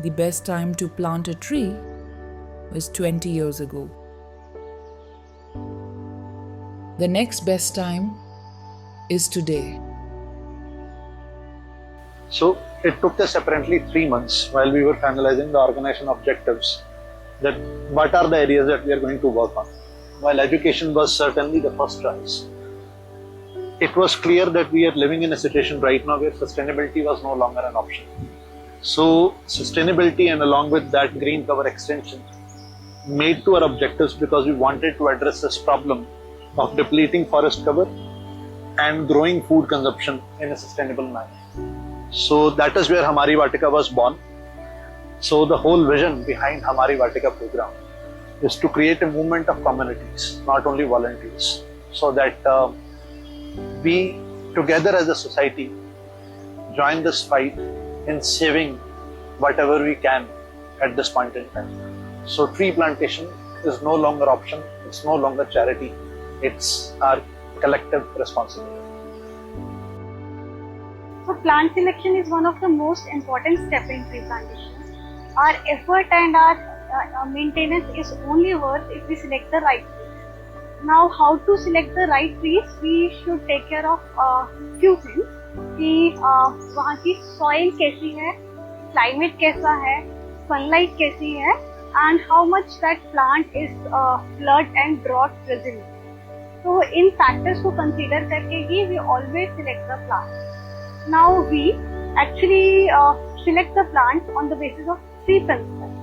the best time to plant a tree was 20 years ago. The next best time is today. So it took us apparently 3 months while we were finalizing the organization objectives that what are the areas that we are going to work on. While education was certainly the first choice, it was clear that we are living in a situation right now where sustainability was no longer an option. So sustainability and along with that green cover extension made to our objectives because we wanted to address this problem of depleting forest cover and growing food consumption in a sustainable manner. So that is where Hamari Vatika was born. So the whole vision behind Hamari Vatika program is to create a movement of communities, not only volunteers, so that we together as a society join this fight in saving whatever we can at this point in time. So tree plantation is no longer option, it's no longer charity, it's our collective responsibility. So plant selection is one of the most important steps in tree plantation. Our effort and our maintenance is only worth if we select the right trees. Now, how to select the right trees? We should take care of few things. कि वहाँ की soil कैसी है, climate कैसा है, sunlight कैसी है, and how much that plant is flood and drought resilient. So in factors को consider करके ही we always select the plant. Now we actually select the plant on the basis of three principles.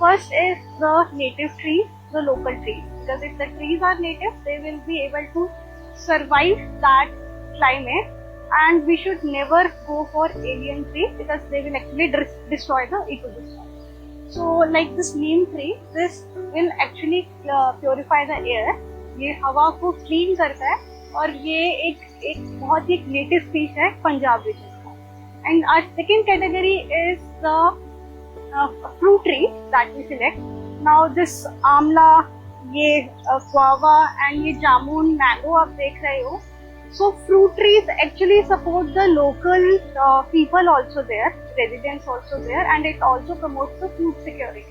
First is the native trees, the local trees. Because if the trees are native, they will be able to survive that climate, and we should never go for alien trees because they will actually destroy the ecosystem. So like this neem tree, this will actually purify the air. ये हवा को clean करता है और ये एक बहुत ही native species है पंजाब region का. And our second category is the fruit trees that we select. Now this Amla, ये guava and ये जामुन, mango आप देख रहे हो. So fruit trees actually support the local people also there, residents also there, and it also promotes the food security.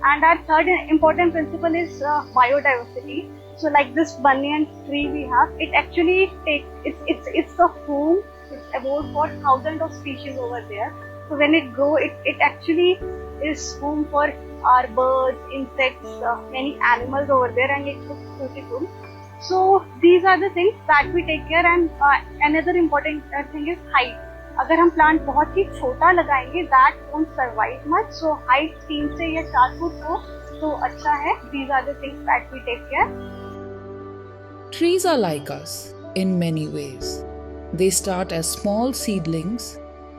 And our third important principle is biodiversity. So like this banyan tree we have, it actually it's the home. It's about for thousands of species over there. So when it grow, it actually is home for our birds, insects, many animals over there, and it looks beautiful. So these are the things that we take care. And another important thing is height. अगर हम plant बहुत ही छोटा लगाएंगे, that won't survive much. So height 3 से या 4 foot हो तो अच्छा है. These are the things that we take care. Trees are like us in many ways. They start as small seedlings,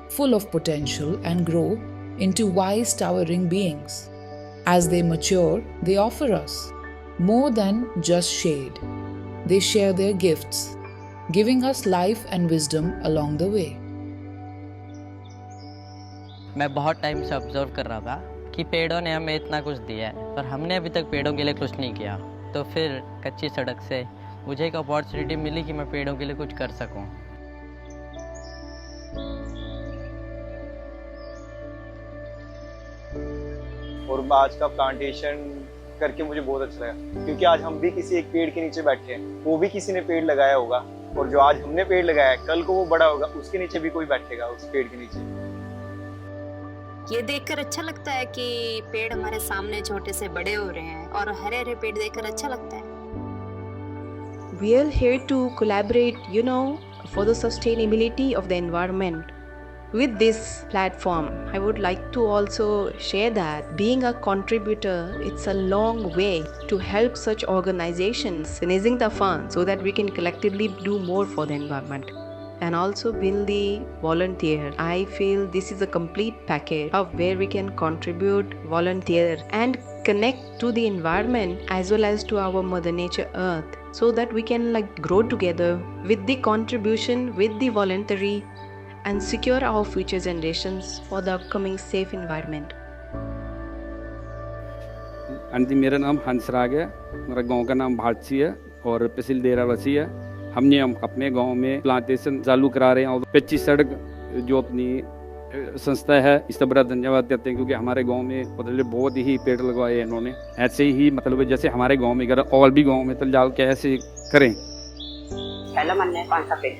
full of potential, and grow into wise, towering beings. As they mature, they offer us more than just shade. They share their gifts, giving us life and wisdom along the way. मैं बहुत time से observe कर रहा था कि पेड़ों ने हमें इतना कुछ दिया है, पर हमने अभी तक पेड़ों के लिए कुछ नहीं किया. तो फिर कच्ची सड़क से मुझे एक अपॉर्चुनिटी मिली कि मैं पेड़ों के लिए कुछ कर सकूं. और आज का प्लांटेशन करके मुझे बहुत अच्छा लगा, क्योंकि आज हम भी किसी एक पेड़ के नीचे बैठे हैं, वो भी किसी ने पेड़ लगाया होगा, और जो आज हमने पेड़ लगाया है कल को वो बड़ा होगा, उसके नीचे भी कोई बैठेगा उस पेड़ के नीचे. ये देखकर अच्छा लगता है कि पेड़ हमारे सामने छोटे से बड़े हो रहे हैं और हरे हरे पेड़ देखकर अच्छा लगता है. We are here to collaborate, for the sustainability of the environment. With this platform, I would like to also share that being a contributor, it's a long way to help such organizations raising the funds so that we can collectively do more for the environment. And also build the volunteer. I feel this is a complete package of where we can contribute, volunteer, and connect to the environment as well as to our Mother Nature Earth, so that we can grow together with the contribution, with the voluntary, and secure our future generations for the upcoming safe environment. हाँ जी, मेरा नाम हंसराग है, मेरा गांव का नाम भाटसी है और तहसील डेरा बसी है. हम अपने गांव में प्लांटेशन चालू करा रहे हैं और 25 सड़क जो अपनी संस्था है इसका बड़ा धन्यवाद करते हैं, क्योंकि हमारे गांव में मतलब बहुत ही पेड़ लगवाए इन्होंने। ऐसे ही मतलब जैसे हमारे गांव में अगर और भी गांव में तो जाल कैसे करें। पहला मन ने 5 पेड़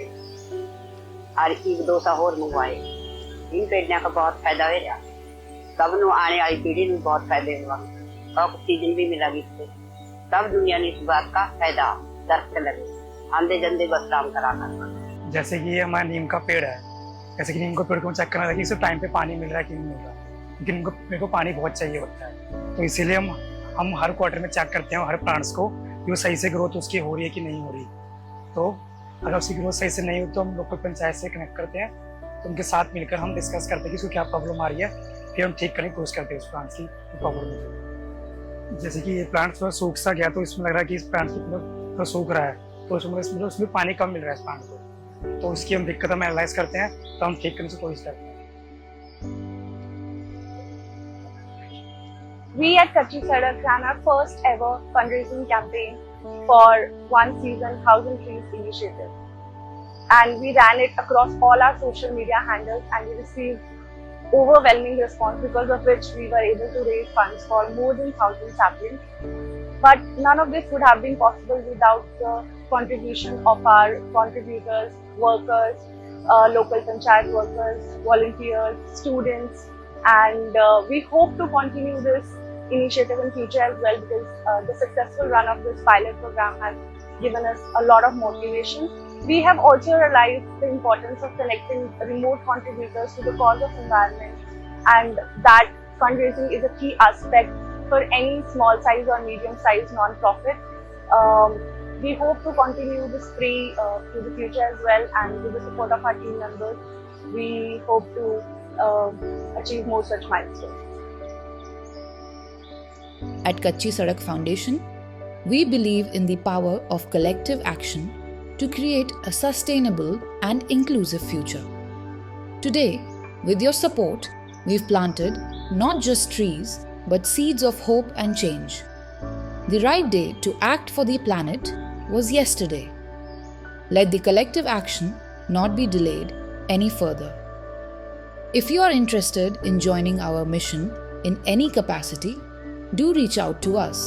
और एक 2 और मंगवाए। इन पेड़ों का बहुत फायदा हो रहा, सब नु आने वाली पीढ़ी में बहुत फायदे हुआ, ऑक्सीजन भी मिला इससे। सब दुनिया ने इस बात का फायदा दरख्त लगे, आंधे जंदे बस काम करा कर। जैसे कि ये हमारा नीम का पेड़ है, जैसे कि नीम का पेड़ को चेक करना था कि इसे टाइम पे पानी मिल रहा है कि नहीं मिल रहा, लेकिन इनको पेड़ को पानी बहुत चाहिए होता है। तो इसीलिए हम हर क्वार्टर में चेक करते हैं हर प्लांट्स को कि वो सही से ग्रोथ उसकी हो रही है कि नहीं हो रही। तो अगर उसकी ग्रोथ सही से नहीं हो तो हम लोकल पंचायत से कनेक्ट करते हैं, तो उनके साथ मिलकर हम डिस्कस करते हैं कि उसको क्या प्रॉब्लम आ रही है, फिर हम ठीक करने की कोशिश करते हैं उस प्लांट्स की प्रॉब्लम। जैसे कि ये प्लांट थोड़ा सूख सा गया, तो इसमें लग रहा है कि इस प्लांट की थोड़ा सूख रहा है, तो उसमें पानी कम मिल रहा है इस प्लांट को, तो उसकी हम दिक्कत हम एनालाइज करते हैं, तो हम ठीक करने की कोशिश करते हैं। We at Kachchi Sadak ran our first ever fundraising campaign for One Season 1000 Trees initiative, and we ran it across all our social media handles, and we received overwhelming response, because of which we were able to raise funds for more than 1000 saplings. But none of this would have been possible without the contribution of our contributors, workers, local panchayat workers, volunteers, students, and we hope to continue this initiative in future as well, because the successful run of this pilot program has given us a lot of motivation. We have also realized the importance of connecting remote contributors to the cause of environment, and that fundraising is a key aspect for any small size or medium size non-profit. We hope to continue this spree to the future as well, and with the support of our team members, we hope to achieve more such milestones. At Kachchi Sadak Foundation, we believe in the power of collective action to create a sustainable and inclusive future. Today, with your support, we've planted not just trees, but seeds of hope and change. The right day to act for the planet was yesterday. Let the collective action not be delayed any further. If you are interested in joining our mission in any capacity, do reach out to us.